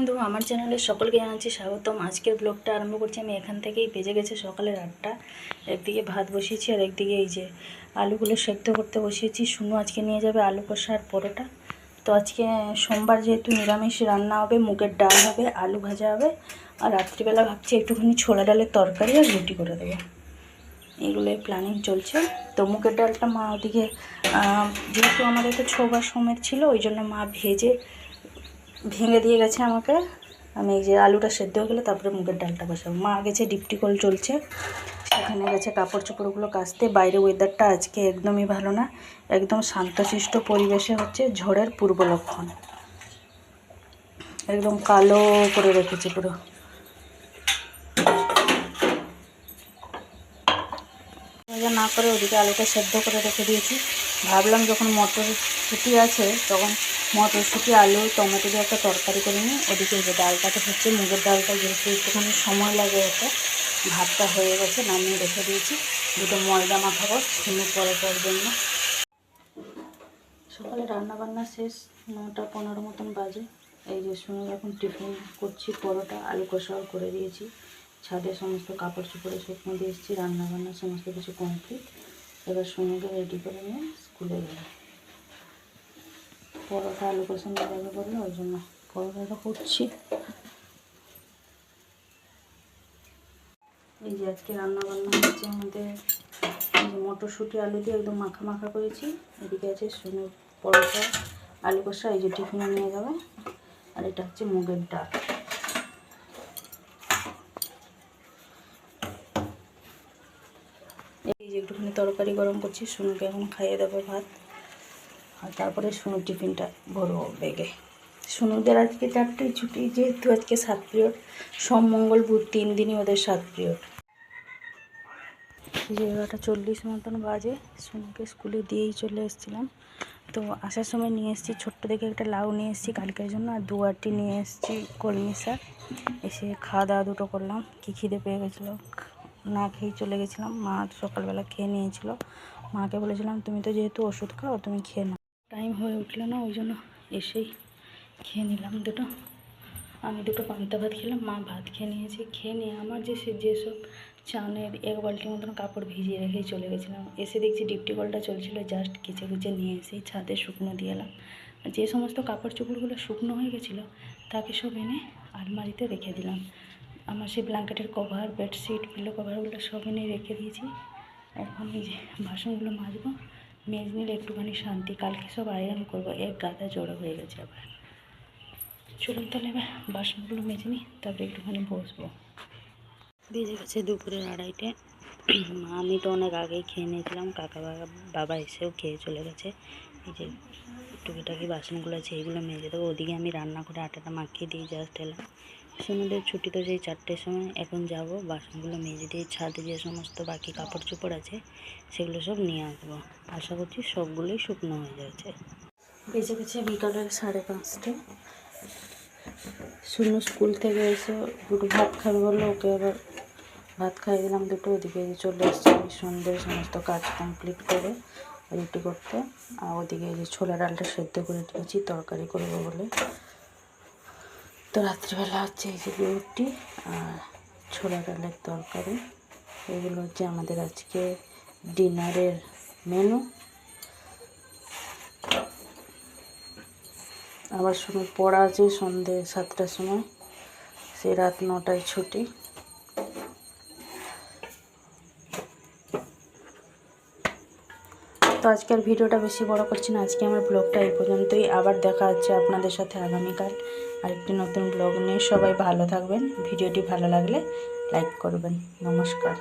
বন্ধু, আমার চ্যানেলে সকলকে জানাচ্ছি স্বাগতম। আজকের ব্লগটা আরম্ভ করছি আমি এখান থেকেই। বেজে গেছে সকালের 8টা। একদিকে ভাত বসিয়েছি আর একদিকে এই যে আলুগুলো সেদ্ধ করতে বসিয়েছি। শুনু আজকে নিয়ে যাবে আলু কষা আর পরোটা। তো আজকে সোমবার যেহেতু নিরামিষ রান্না হবে, মুগের ডাল হবে, আলু ভাজা হবে, আর রাত্রিবেলা ভাবছি একটুখানি ছোলা ডালের তরকারি আর রুটি করে দেবো। এগুলোই প্ল্যানিং চলছে। তো মুগের ডালটা মা ওদিকে যেহেতু আমাদের তো ছোবার সমেত ছিল, ওই জন্য মা ভেঙে দিয়ে গেছে আমাকে। আমি এই যে আলুটা সেদ্ধ হয়ে গেলে তারপরে মুগের ডালটা বসাবো। মা গেছে ডিপটি কল চলছে, সেখানে গেছে কাপড় চোপড়গুলো কাচতে। বাইরে ওয়েদারটা আজকে একদমই ভালো না, একদম শান্তশিষ্ট পরিবেশে হচ্ছে ঝড়ের পূর্ব লক্ষণ। একদম কালো করে রেখেছে পুরো। না করে ওদিকে আলুটা সেদ্ধ করে রেখে দিয়েছি। ভাবলাম যখন মটরশুঁটি আছে তখন মটরশুঁটি, আলু, টমেটো দিয়ে একটা তরকারি করে নিই। ওদিকে যে ডালটাতে হচ্ছে মুগের ডালটা, যেহেতু একটুখানি সময় লাগে ওটা। ভাতটা হয়ে গেছে, নামিয়ে রেখে দিয়েছি। দুটো ময়দা মাখাবো শুনে পরোটার জন্য। সকালে রান্নাবান্না শেষ, 9টা 15 মতন বাজে। এই যে শুনে এখন টিফিন করছি, পরোটা আলু কষাও করে দিয়েছি। ছাদে সমস্ত কাপড় চোপড়ে শুকনো দিয়ে এসেছি, রান্নাবান্না সমস্ত কিছু কমপ্লিট। এবার সোনুকে রেডি করে নিয়ে স্কুলে গেল। পরোটা আলু কষা নিয়ে যাবে বললো, ওই জন্য পরোটাটা করছি। এই যে আজকে রান্নাবান্না হচ্ছে আমাদের, এই যে মটরশুঁটি আলু দিয়ে একদম মাখা মাখা করেছি। এদিকে আছে সোনুর পরোটা আলু কষা, এই যে টিফিনে নিয়ে যাবে। আর এটা হচ্ছে মুগের ডাল। এই যে একটুখানি তরকারি গরম করছি, সোনুকে এখন খাইয়ে দেবো ভাত। আর তারপরে সোনুর টিফিনটা ভরবো ব্যাগে। সোনুদের আজকে 4টেই ছুটি, যেহেতু আজকে 7 পিরিয়ড। সোম মঙ্গল বুধ 3 দিনই ওদের 7 পিরিয়ড। যে 11:40 মতন বাজে, সোনুকে স্কুলে দিয়েই চলে এসেছিলাম। তো আসার সময় নিয়ে এসেছি ছোট্ট দেখে একটা লাউ নিয়ে এসেছি কালকের জন্য, আর 2 আটি নিয়ে এসেছি কলমি শাক। এসে খাওয়া দাওয়া দুটো করলাম। কি খিদে পেয়ে গেছিলো, না খেয়েই চলে গেছিলাম। মা সকালবেলা খেয়ে নিয়েছিল। মাকে বলেছিলাম তুমি তো যেহেতু ওষুধ খাও তুমি খেয়ে নাও। টাইম হয়ে উঠলো না, ওই জন্য এসেই খেয়ে নিলাম দুটো। আমি দুটো পান্তা ভাত খেলাম, মা ভাত খেয়ে নিয়েছি। খেয়ে নিয়ে আমার যেসব চানের 1 বালতি মতন কাপড় ভিজিয়ে রেখেই চলে গেছিলাম। এসে দেখছি ডিপটি কলটা চলছিল, জাস্ট কেচে কুচে নিয়ে এসেই ছাদে শুকনো দিয়ে এলাম। যে সমস্ত কাপড় চোপড়গুলো শুকনো হয়ে গেছিলো তাকে সব এনে আলমারিতে রেখে দিলাম। আমার সেই ব্ল্যাঙ্কেটের কভার, বেডশিট, পিলো কভারগুলো সব এনে রেখে দিয়েছি। এখন এই যে বাসনগুলো মাজবো, মেজ নিলে একটুখানি শান্তি। কালকে সব আয়রন করবো, এক গাদা জড়ো হয়ে গেছে আবার। চলুন তাহলে এবার বাসনগুলো মেজে নিই, তারপরে একটুখানি বসবো। বেজে গেছে দুপুরের 2:30। আমি তো অনেক আগেই খেয়ে নিয়েছিলাম, কাকা বাবা এসেও খেয়ে চলে গেছে। এই যে টুকিটাকি বাসনগুলো আছে, এইগুলো মেজে দেবো। ওদিকে আমি রান্না করে আটাটা মাখিয়ে দিয়ে জাস্ট এলাম। সোনুদের ছুটি তো সেই 4টের সময়। এখন যাব বাসনগুলো মেজে দিয়ে ছাদে যে সমস্ত বাকি কাপড় চোপড় আছে সেগুলো সব নিয়ে আসবো। আশা করছি সবগুলোই শুকনো হয়ে যাচ্ছে। বেজে গেছে বিকালের 5:30। শুনু স্কুল থেকে এসে দুটো ভাত খাবে বললো, ওকে এবার ভাত খাইয়ে দিলাম দুটো। ওদিকে চলে এসেছি সন্ধ্যের সমস্ত কাজ কমপ্লিট করে রুটি করতে। আর ওদিকে এই যে ছোলা ডালটা সেদ্ধ করে দিয়েছি তরকারি করবো বলে। তো রাত্রিবেলা হচ্ছে এই যে রুটি আর ছোলা ডালের তরকারি। এগুলো হচ্ছে আমাদের আজকে ডিনারের মেনু। আবার শুনে পড়া আছে সন্ধ্যে 7টার সময়, সেই রাত 9টায় ছুটি। তো আজকের ভিডিওটা বেশি বড় করছি না, আজকে আমার ব্লগটা এই পর্যন্তই। আবার দেখা হচ্ছে আপনাদের সাথে আগামীকাল আরেকটি নতুন ব্লগ নিয়ে। সবাই ভালো থাকবেন। ভিডিওটি ভালো লাগলে লাইক করবেন। নমস্কার।